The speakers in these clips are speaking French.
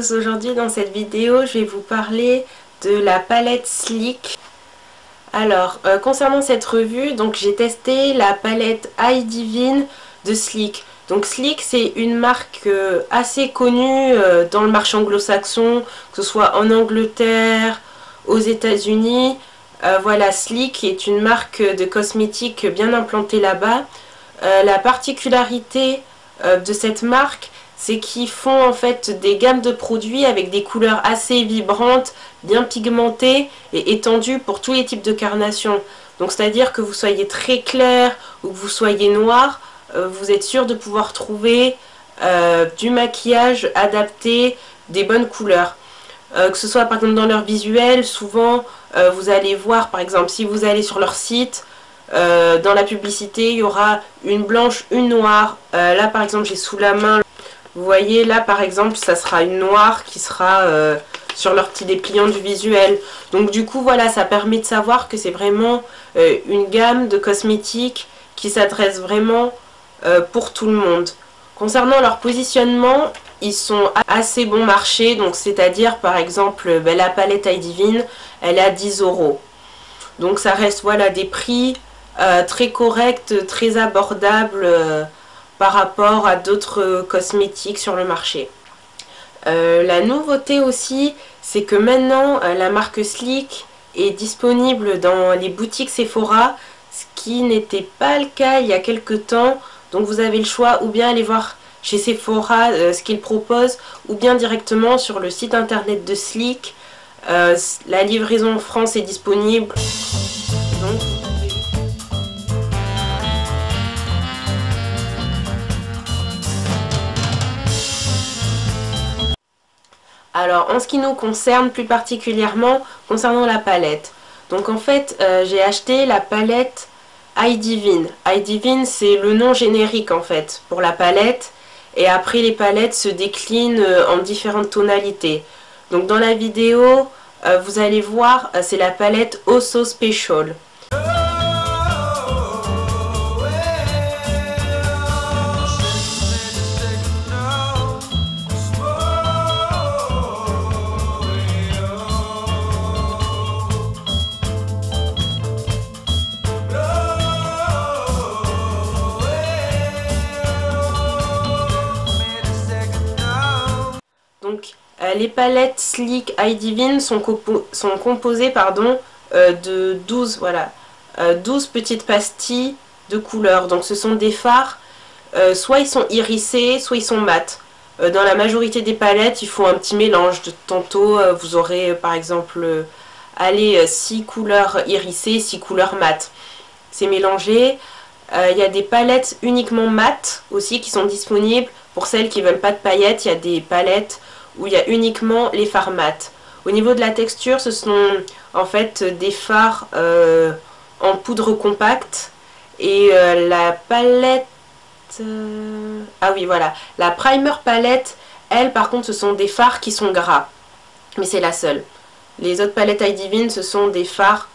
tous, aujourd'hui dans cette vidéo je vais vous parler de la palette Sleek. Alors concernant cette revue, donc j'ai testé la palette Eye Divine de Sleek. Donc Sleek c'est une marque assez connue dans le marché anglo-saxon, que ce soit en Angleterre, aux États-Unis. Voilà, Sleek est une marque de cosmétiques bien implantée là-bas. La particularité de cette marque, c'est qu'ils font en fait des gammes de produits avec des couleurs assez vibrantes, bien pigmentées et étendues pour tous les types de carnations. Donc c'est-à-dire que vous soyez très clair ou que vous soyez noir, vous êtes sûr de pouvoir trouver du maquillage adapté, des bonnes couleurs. Que ce soit par exemple dans leur visuel, souvent vous allez voir par exemple si vous allez sur leur site, dans la publicité il y aura une blanche, une noire. Là par exemple j'ai sous la main, vous voyez là par exemple ça sera une noire qui sera sur leur petit dépliant du visuel. Donc du coup voilà, ça permet de savoir que c'est vraiment une gamme de cosmétiques qui s'adresse vraiment pour tout le monde. Concernant leur positionnement, ils sont assez bon marché, donc c'est-à-dire par exemple la palette Eye Divine, elle est à 10 €. Donc ça reste voilà des prix très corrects, très abordables par rapport à d'autres cosmétiques sur le marché. La nouveauté aussi, c'est que maintenant la marque Sleek est disponible dans les boutiques Sephora, ce qui n'était pas le cas il y a quelques temps. Donc vous avez le choix ou bien aller voir chez Sephora ce qu'ils proposent, ou bien directement sur le site internet de Sleek. La livraison en France est disponible. Donc, alors en ce qui nous concerne plus particulièrement concernant la palette, donc en fait j'ai acheté la palette Eye Divine. Eye Divine c'est le nom générique en fait pour la palette, et après les palettes se déclinent en différentes tonalités. Donc dans la vidéo vous allez voir, c'est la palette Oh So Special. Donc les palettes Sleek Eye Divine sont composées de 12 petites pastilles de couleurs. Donc ce sont des fards, soit ils sont irisés, soit ils sont mat. Dans la majorité des palettes, il faut un petit mélange. Tantôt vous aurez par exemple 6 couleurs irisées, 6 couleurs mat. C'est mélangé. Il y a des palettes uniquement mat aussi qui sont disponibles. Pour celles qui ne veulent pas de paillettes, il y a des palettes où il y a uniquement les fards mat. Au niveau de la texture, ce sont en fait des fards en poudre compacte. Et la palette... ah oui, voilà. La primer palette, elle, par contre, ce sont des fards qui sont gras. Mais c'est la seule. Les autres palettes Eye Divine, ce sont des fards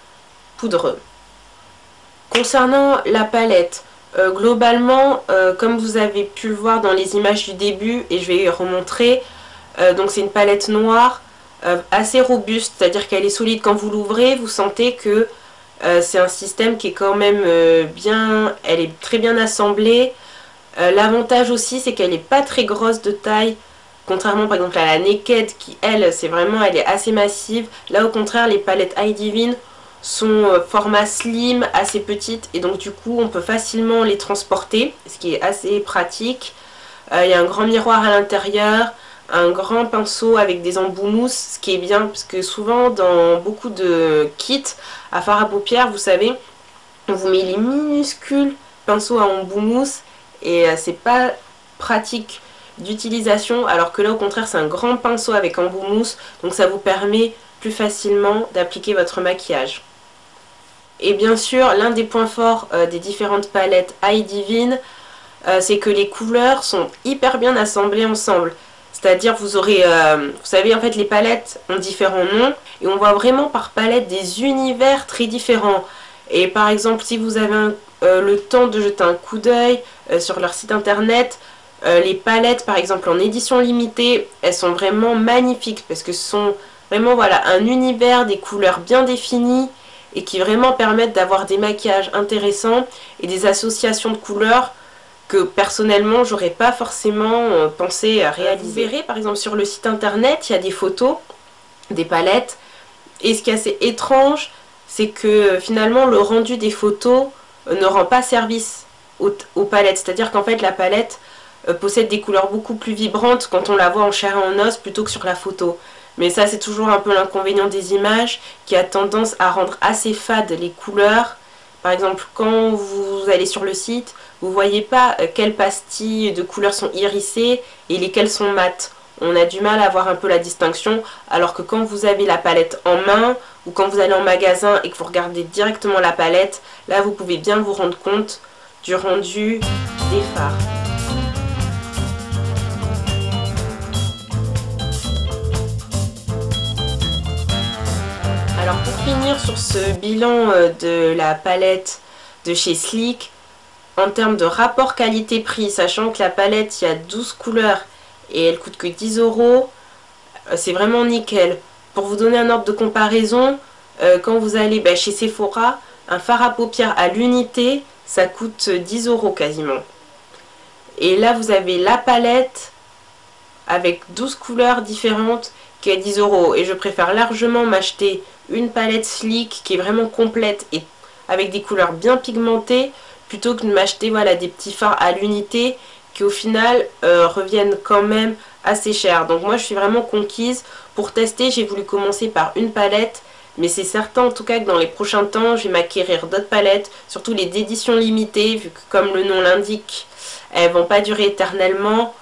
poudreux. Concernant la palette, globalement, comme vous avez pu le voir dans les images du début, et je vais y remontrer, donc c'est une palette noire assez robuste, c'est-à-dire qu'elle est solide. Quand vous l'ouvrez, vous sentez que c'est un système qui est quand même bien, elle est très bien assemblée. L'avantage aussi, c'est qu'elle n'est pas très grosse de taille, contrairement par exemple à la Naked qui, elle, elle est assez massive. Là au contraire, les palettes Eye Divine sont format slim, assez petites, et donc du coup on peut facilement les transporter, ce qui est assez pratique. Il y a un grand miroir à l'intérieur, un grand pinceau avec des embouts mousse, ce qui est bien parce que souvent dans beaucoup de kits à fard à paupières, vous savez, on vous met les minuscules pinceaux à embouts mousse et c'est pas pratique d'utilisation, alors que là au contraire c'est un grand pinceau avec embout mousse, donc ça vous permet plus facilement d'appliquer votre maquillage. Et bien sûr, l'un des points forts des différentes palettes Eye Divine, c'est que les couleurs sont hyper bien assemblées ensemble. C'est-à-dire vous aurez, vous savez en fait les palettes ont différents noms et on voit vraiment par palette des univers très différents. Et par exemple si vous avez le temps de jeter un coup d'œil sur leur site internet, Les palettes par exemple en édition limitée, elles sont vraiment magnifiques parce que ce sont vraiment voilà, un univers, des couleurs bien définies et qui vraiment permettent d'avoir des maquillages intéressants et des associations de couleurs que personnellement j'aurais pas forcément pensé à réaliser. Vous verrez par exemple sur le site internet, il y a des photos, des palettes, et ce qui est assez étrange, c'est que finalement le rendu des photos ne rend pas service aux palettes, c'est-à-dire qu'en fait la palette possède des couleurs beaucoup plus vibrantes quand on la voit en chair et en os plutôt que sur la photo. Mais ça c'est toujours un peu l'inconvénient des images qui a tendance à rendre assez fades les couleurs. Par exemple quand vous allez sur le site, vous ne voyez pas quelles pastilles de couleurs sont irisées et lesquelles sont mates. On a du mal à voir un peu la distinction, alors que quand vous avez la palette en main ou quand vous allez en magasin et que vous regardez directement la palette, là vous pouvez bien vous rendre compte du rendu des fards. Alors pour finir sur ce bilan de la palette de chez Sleek, en termes de rapport qualité-prix, sachant que la palette il y a 12 couleurs et elle coûte que 10 €, c'est vraiment nickel. Pour vous donner un ordre de comparaison, quand vous allez chez Sephora, un fard à paupières à l'unité, ça coûte 10 € quasiment. Et là vous avez la palette avec 12 couleurs différentes qui est 10 €. Et je préfère largement m'acheter une palette Sleek qui est vraiment complète et avec des couleurs bien pigmentées plutôt que de m'acheter voilà, des petits fards à l'unité qui au final reviennent quand même assez cher. Donc moi je suis vraiment conquise. Pour tester, j'ai voulu commencer par une palette, mais c'est certain en tout cas que dans les prochains temps je vais m'acquérir d'autres palettes, surtout les d'édition limitée, vu que comme le nom l'indique, elles vont pas durer éternellement,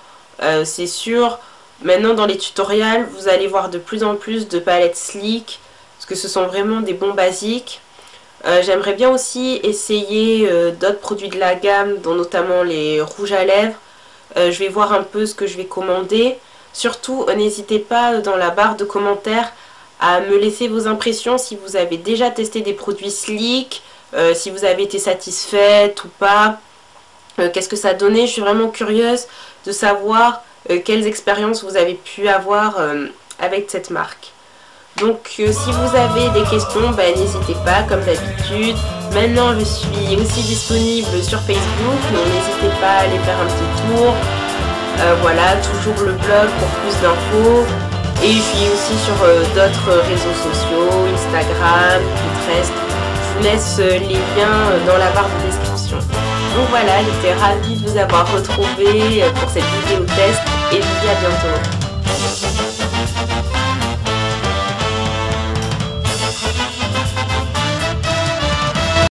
c'est sûr. Maintenant dans les tutoriels, vous allez voir de plus en plus de palettes Sleek, parce que ce sont vraiment des bons basiques. J'aimerais bien aussi essayer d'autres produits de la gamme, dont notamment les rouges à lèvres. Je vais voir un peu ce que je vais commander. Surtout, n'hésitez pas dans la barre de commentaires à me laisser vos impressions si vous avez déjà testé des produits Sleek, si vous avez été satisfaite ou pas. Qu'est-ce que ça a donné? Je suis vraiment curieuse de savoir quelles expériences vous avez pu avoir avec cette marque. Donc si vous avez des questions, n'hésitez pas comme d'habitude. Maintenant je suis aussi disponible sur Facebook, donc n'hésitez pas à aller faire un petit tour. Voilà, toujours le blog pour plus d'infos. Et je suis aussi sur d'autres réseaux sociaux, Instagram, Pinterest. Je vous laisse les liens dans la barre de description. Donc voilà, j'étais ravie de vous avoir retrouvé pour cette vidéo test et je vous dis à bientôt.